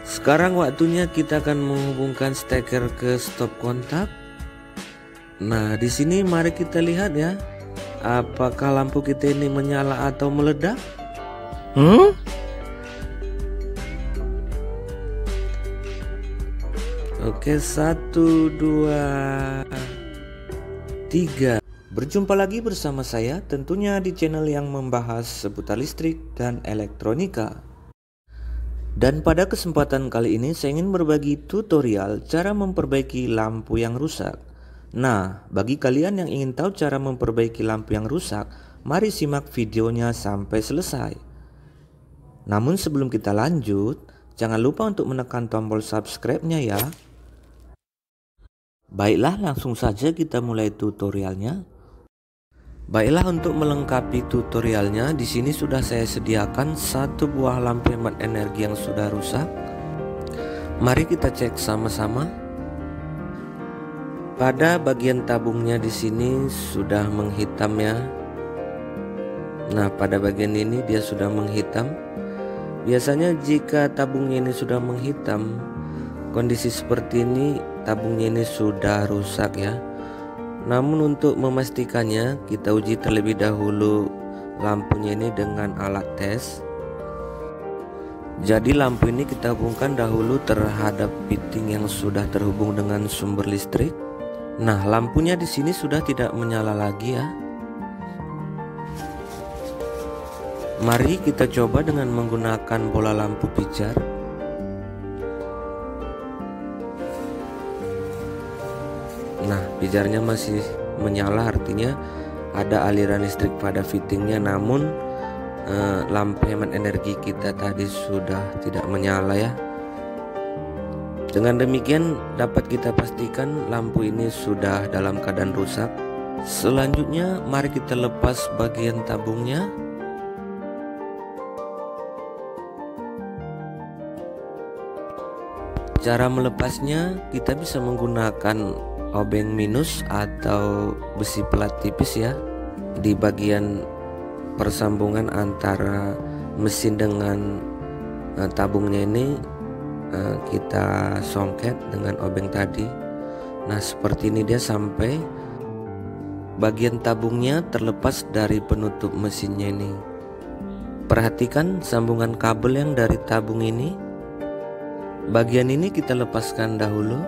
Sekarang waktunya kita akan menghubungkan steker ke stop kontak. Nah, di sini mari kita lihat ya, apakah lampu kita ini menyala atau meledak? Oke, 1, 2, 3. Berjumpa lagi bersama saya tentunya di channel yang membahas seputar listrik dan elektronika. Dan pada kesempatan kali ini saya ingin berbagi tutorial cara memperbaiki lampu yang rusak. Nah, bagi kalian yang ingin tahu cara memperbaiki lampu yang rusak, mari simak videonya sampai selesai. Namun sebelum kita lanjut, jangan lupa untuk menekan tombol subscribe-nya ya. Baiklah, langsung saja kita mulai tutorialnya. Baiklah, untuk melengkapi tutorialnya, di sini sudah saya sediakan satu buah lampu hemat energi yang sudah rusak. Mari kita cek sama-sama. Pada bagian tabungnya di sini sudah menghitam ya. Nah, pada bagian ini dia sudah menghitam. Biasanya jika tabungnya ini sudah menghitam, kondisi seperti ini tabungnya ini sudah rusak ya. Namun untuk memastikannya, kita uji terlebih dahulu lampunya ini dengan alat tes. Jadi lampu ini kita hubungkan dahulu terhadap fitting yang sudah terhubung dengan sumber listrik. Nah, lampunya di sini sudah tidak menyala lagi ya. Mari kita coba dengan menggunakan bola lampu pijar. Nah, pijarnya masih menyala, artinya ada aliran listrik pada fittingnya, namun lampu hemat energi kita tadi sudah tidak menyala ya. Dengan demikian dapat kita pastikan lampu ini sudah dalam keadaan rusak. Selanjutnya mari kita lepas bagian tabungnya. Cara melepasnya kita bisa menggunakan obeng minus atau besi pelat tipis ya. Di bagian persambungan antara mesin dengan tabungnya ini kita songket dengan obeng tadi. Nah, seperti ini dia sampai bagian tabungnya terlepas dari penutup mesinnya ini. Perhatikan sambungan kabel yang dari tabung ini. Bagian ini kita lepaskan dahulu.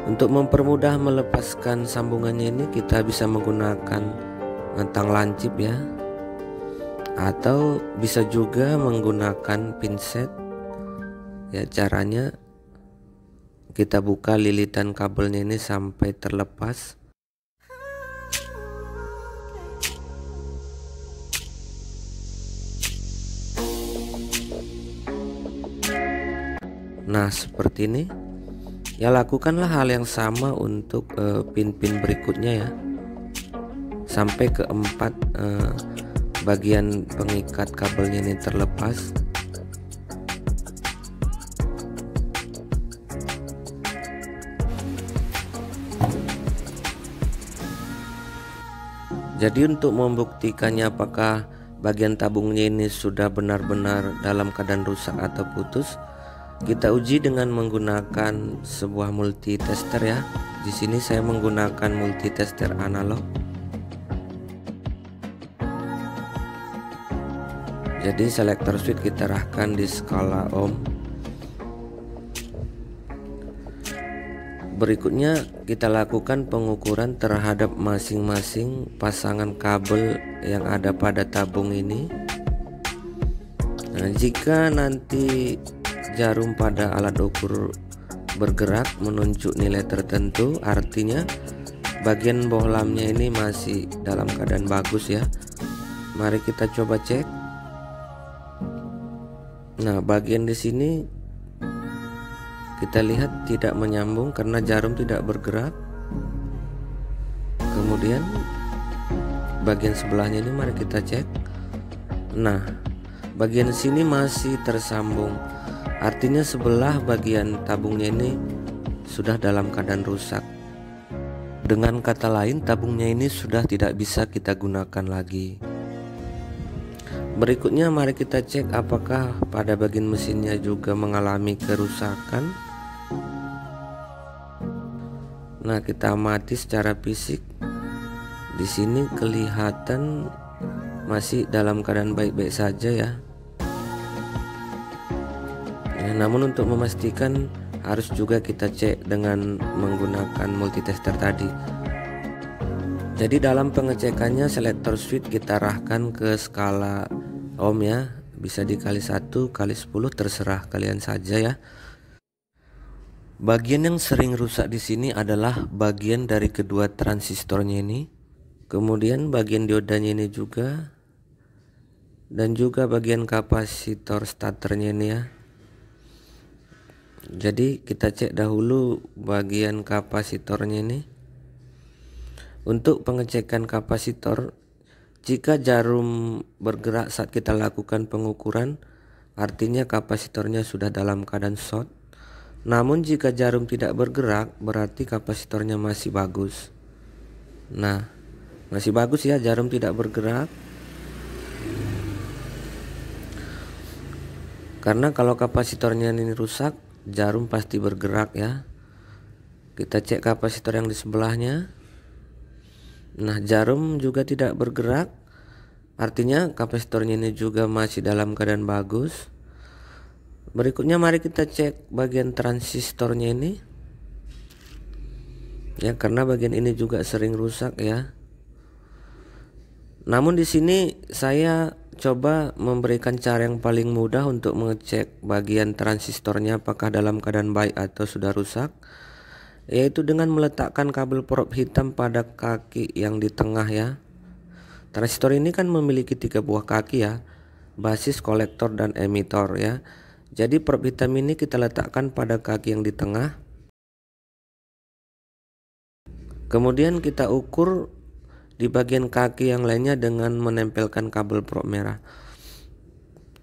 Untuk mempermudah melepaskan sambungannya ini, kita bisa menggunakan tang lancip ya, atau bisa juga menggunakan pinset ya. Caranya kita buka lilitan kabelnya ini sampai terlepas. Nah, seperti ini ya. Lakukanlah hal yang sama untuk pin-pin berikutnya ya, sampai keempat bagian pengikat kabelnya ini terlepas. Jadi untuk membuktikannya apakah bagian tabungnya ini sudah benar-benar dalam keadaan rusak atau putus, kita uji dengan menggunakan sebuah multitester ya. Di sini saya menggunakan multitester analog. Jadi selektor switch kita arahkan di skala ohm. Berikutnya kita lakukan pengukuran terhadap masing-masing pasangan kabel yang ada pada tabung ini. Nah, jika nanti jarum pada alat ukur bergerak menunjuk nilai tertentu, artinya bagian bohlamnya ini masih dalam keadaan bagus ya. Mari kita coba cek. Nah, bagian di sini kita lihat tidak menyambung karena jarum tidak bergerak. Kemudian bagian sebelahnya ini mari kita cek. Nah, bagian sini masih tersambung. Artinya sebelah bagian tabungnya ini sudah dalam keadaan rusak. Dengan kata lain, tabungnya ini sudah tidak bisa kita gunakan lagi. Berikutnya mari kita cek apakah pada bagian mesinnya juga mengalami kerusakan. Nah, kita amati secara fisik. Di sini kelihatan masih dalam keadaan baik-baik saja ya. Namun untuk memastikan harus juga kita cek dengan menggunakan multitester tadi. Jadi dalam pengecekannya selektor switch kita arahkan ke skala ohm ya, bisa dikali 1 kali 10 terserah kalian saja ya. Bagian yang sering rusak di sini adalah bagian dari kedua transistornya ini, kemudian bagian diodanya ini juga, dan juga bagian kapasitor starternya ini ya. Jadi kita cek dahulu bagian kapasitornya ini. Untuk pengecekan kapasitor, jika jarum bergerak saat kita lakukan pengukuran, artinya kapasitornya sudah dalam keadaan short. Namun jika jarum tidak bergerak, berarti kapasitornya masih bagus. Nah, masih bagus ya, jarum tidak bergerak. Karena kalau kapasitornya ini rusak, jarum pasti bergerak ya. Kita cek kapasitor yang di sebelahnya. Nah, jarum juga tidak bergerak, artinya kapasitornya ini juga masih dalam keadaan bagus. Berikutnya mari kita cek bagian transistornya ini ya, karena bagian ini juga sering rusak ya. Namun di sini saya coba memberikan cara yang paling mudah untuk mengecek bagian transistornya apakah dalam keadaan baik atau sudah rusak, yaitu dengan meletakkan kabel prop hitam pada kaki yang di tengah ya. Transistor ini kan memiliki 3 buah kaki ya, basis, kolektor, dan emitor ya. Jadi prop hitam ini kita letakkan pada kaki yang di tengah. Kemudian kita ukur di bagian kaki yang lainnya dengan menempelkan kabel prop merah.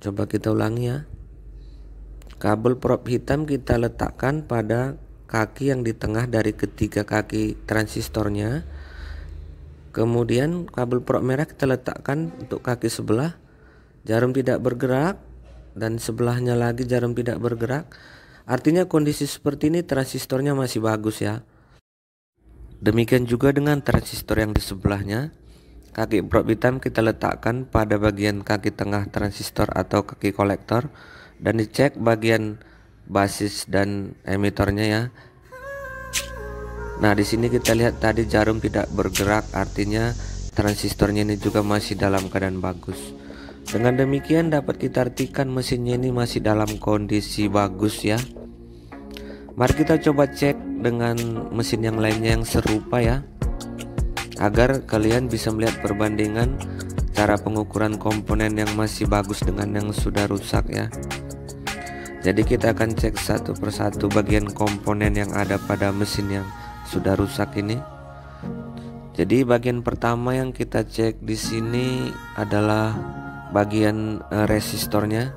Coba kita ulangi ya. Kabel prop hitam kita letakkan pada kaki yang di tengah dari ketiga kaki transistornya. Kemudian kabel prop merah kita letakkan untuk kaki sebelah. Jarum tidak bergerak, dan sebelahnya lagi jarum tidak bergerak. Artinya kondisi seperti ini transistornya masih bagus ya. Demikian juga dengan transistor yang di sebelahnya. Kaki prop hitam kita letakkan pada bagian kaki tengah transistor atau kaki kolektor, dan dicek bagian basis dan emitornya ya. Nah, di sini kita lihat tadi jarum tidak bergerak, artinya transistornya ini juga masih dalam keadaan bagus. Dengan demikian dapat kita artikan mesinnya ini masih dalam kondisi bagus ya. Mari kita coba cek dengan mesin yang lainnya yang serupa ya, agar kalian bisa melihat perbandingan cara pengukuran komponen yang masih bagus dengan yang sudah rusak ya. Jadi kita akan cek satu persatu bagian komponen yang ada pada mesin yang sudah rusak ini. Jadi bagian pertama yang kita cek di sini adalah bagian resistornya,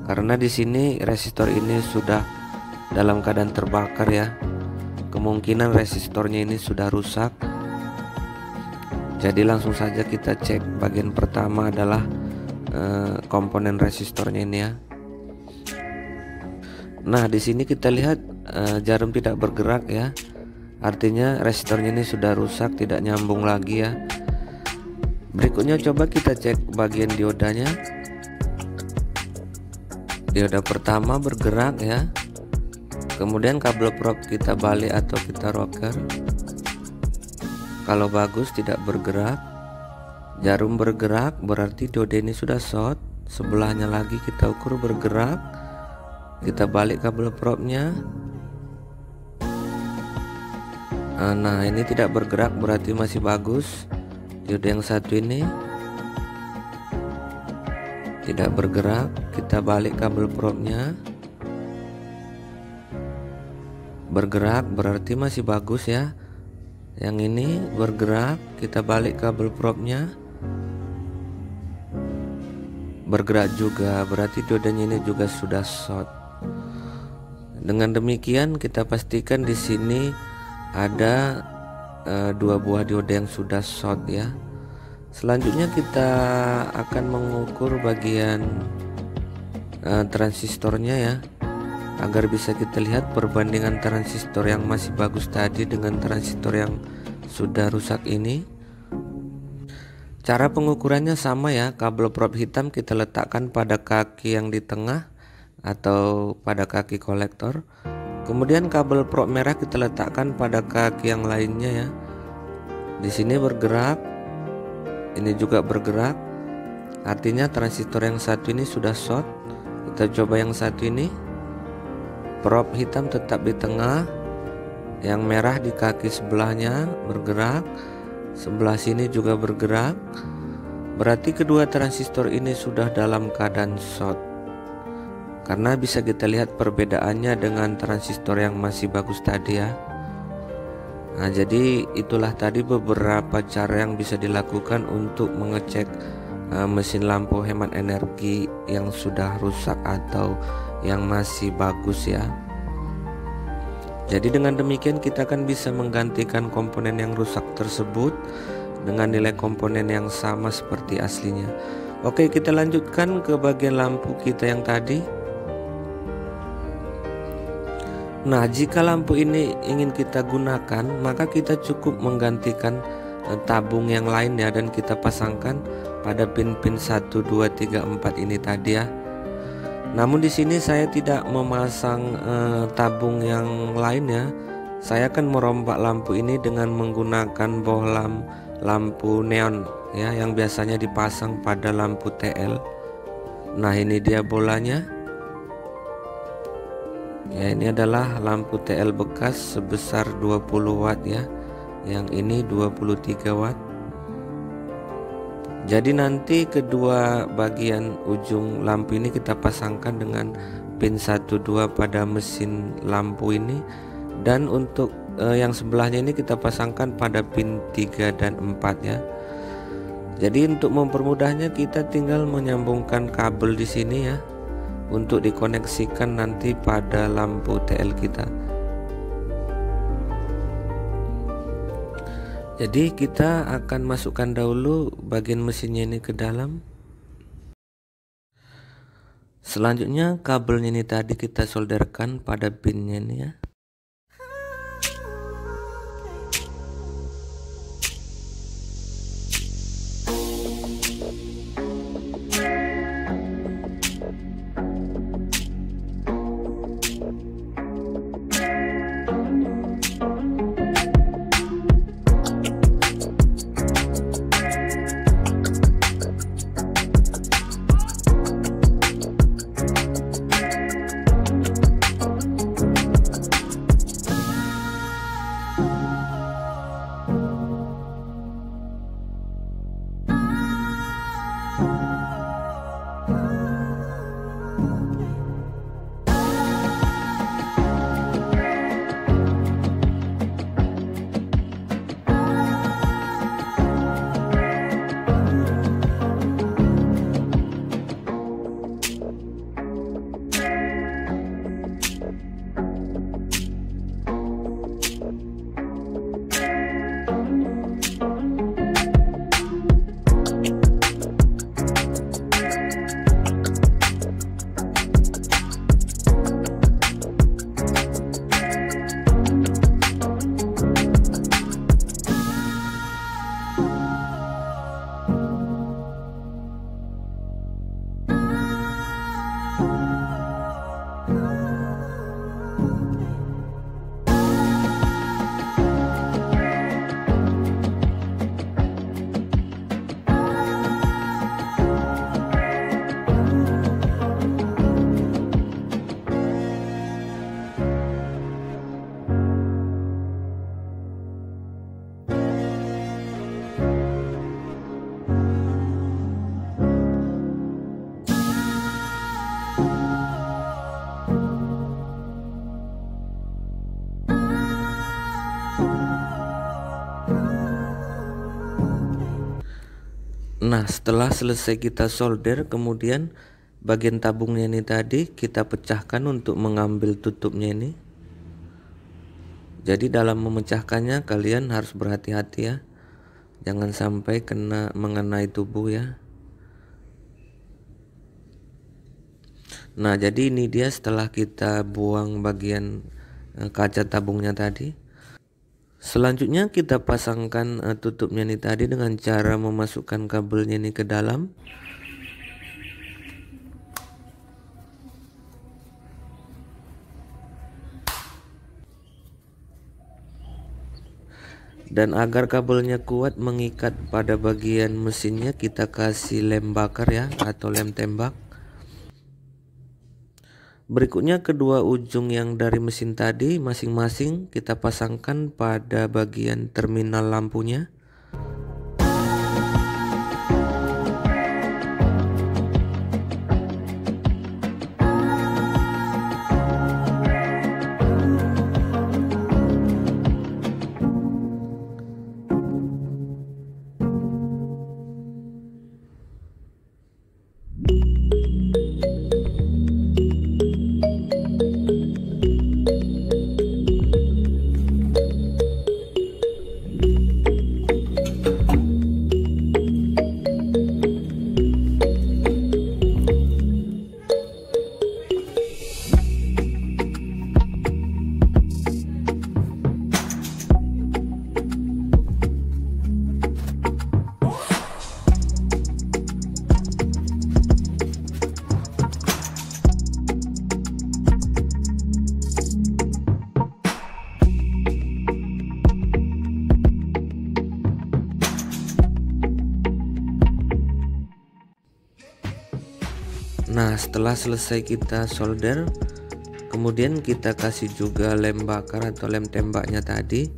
karena di sini resistor ini sudah dalam keadaan terbakar ya. Kemungkinan resistornya ini sudah rusak. Jadi langsung saja kita cek bagian pertama adalah komponen resistornya ini ya. Nah, di sini kita lihat jarum tidak bergerak ya. Artinya resistornya ini sudah rusak, tidak nyambung lagi ya. Berikutnya coba kita cek bagian diodanya. Dioda pertama bergerak ya. Kemudian kabel prop kita balik atau kita rocker. Kalau bagus tidak bergerak. Jarum bergerak berarti dioda ini sudah short. Sebelahnya lagi kita ukur bergerak. Kita balik kabel propnya. Nah, ini tidak bergerak berarti masih bagus. Dioda yang satu ini tidak bergerak. Kita balik kabel propnya. Bergerak berarti masih bagus ya. Yang ini bergerak, kita balik kabel propnya. Bergerak juga berarti diodanya ini juga sudah short. Dengan demikian kita pastikan di sini ada 2 buah dioda yang sudah short ya. Selanjutnya kita akan mengukur bagian transistornya ya, agar bisa kita lihat perbandingan transistor yang masih bagus tadi dengan transistor yang sudah rusak ini. Cara pengukurannya sama ya, kabel probe hitam kita letakkan pada kaki yang di tengah atau pada kaki kolektor. Kemudian kabel probe merah kita letakkan pada kaki yang lainnya ya. Di sini bergerak, ini juga bergerak. Artinya transistor yang satu ini sudah short. Kita coba yang satu ini. Probe hitam tetap di tengah, yang merah di kaki sebelahnya bergerak, sebelah sini juga bergerak. Berarti kedua transistor ini sudah dalam keadaan short, karena bisa kita lihat perbedaannya dengan transistor yang masih bagus tadi ya. Nah, jadi itulah tadi beberapa cara yang bisa dilakukan untuk mengecek mesin lampu hemat energi yang sudah rusak atau yang masih bagus ya. Jadi dengan demikian kita akan bisa menggantikan komponen yang rusak tersebut dengan nilai komponen yang sama seperti aslinya. Oke, kita lanjutkan ke bagian lampu kita yang tadi. Nah, jika lampu ini ingin kita gunakan, maka kita cukup menggantikan tabung yang lain ya, dan kita pasangkan pada pin-pin 1, 2, 3, 4 ini tadi ya. Namun di sini saya tidak memasang tabung yang lainnya. Saya akan merombak lampu ini dengan menggunakan bohlam lampu neon ya, yang biasanya dipasang pada lampu TL. Nah, ini dia bolanya. Ya, ini adalah lampu TL bekas sebesar 20 watt ya. Yang ini 23 watt. Jadi nanti kedua bagian ujung lampu ini kita pasangkan dengan pin 1, 2 pada mesin lampu ini, dan untuk yang sebelahnya ini kita pasangkan pada pin 3 dan 4 ya. Jadi untuk mempermudahnya kita tinggal menyambungkan kabel di sini ya, untuk dikoneksikan nanti pada lampu TL kita. Jadi kita akan masukkan dahulu bagian mesinnya ini ke dalam. Selanjutnya kabelnya ini tadi kita solderkan pada pinnya ini ya. Nah, setelah selesai kita solder, kemudian bagian tabungnya ini tadi kita pecahkan untuk mengambil tutupnya ini. Jadi dalam memecahkannya kalian harus berhati-hati ya. jangan sampai mengenai tubuh ya. Nah, jadi ini dia setelah kita buang bagian kaca tabungnya tadi. Selanjutnya kita pasangkan tutupnya nih tadi dengan cara memasukkan kabelnya ini ke dalam. Dan agar kabelnya kuat mengikat pada bagian mesinnya, kita kasih lem bakar ya, atau lem tembak. Berikutnya kedua ujung yang dari mesin tadi masing-masing kita pasangkan pada bagian terminal lampunya. Nah, setelah selesai kita solder, kemudian kita kasih juga lem bakar atau lem tembaknya tadi,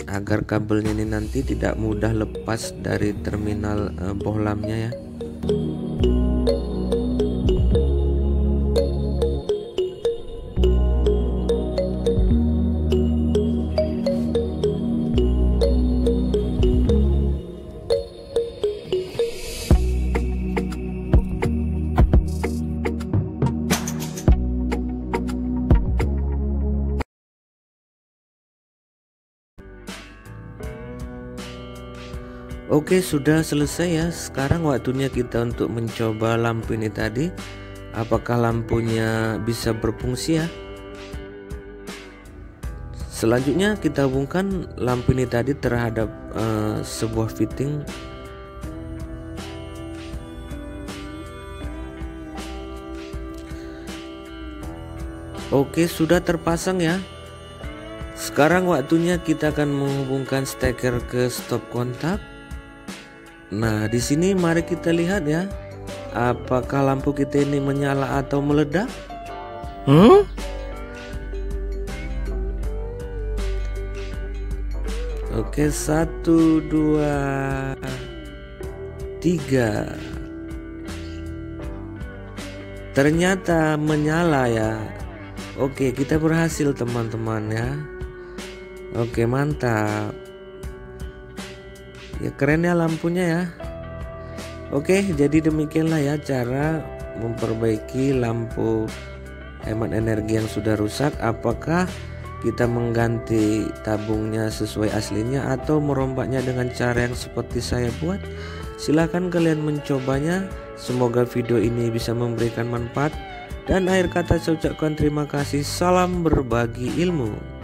agar kabelnya ini nanti tidak mudah lepas dari terminal bohlamnya ya. Oke, sudah selesai ya. Sekarang waktunya kita untuk mencoba lampu ini tadi. Apakah lampunya bisa berfungsi ya? Selanjutnya kita hubungkan lampu ini tadi terhadap sebuah fitting. Oke, sudah terpasang ya. Sekarang waktunya kita akan menghubungkan steker ke stop kontak. Nah, di sini mari kita lihat ya, apakah lampu kita ini menyala atau meledak? Oke, 1, 2, 3. Ternyata menyala ya. Oke, kita berhasil teman-teman ya. Oke, mantap. Ya, keren ya lampunya ya. Oke, jadi demikianlah ya cara memperbaiki lampu hemat energi yang sudah rusak. Apakah kita mengganti tabungnya sesuai aslinya atau merombaknya dengan cara yang seperti saya buat? Silahkan kalian mencobanya. Semoga video ini bisa memberikan manfaat. Dan akhir kata saya ucapkan terima kasih. Salam berbagi ilmu.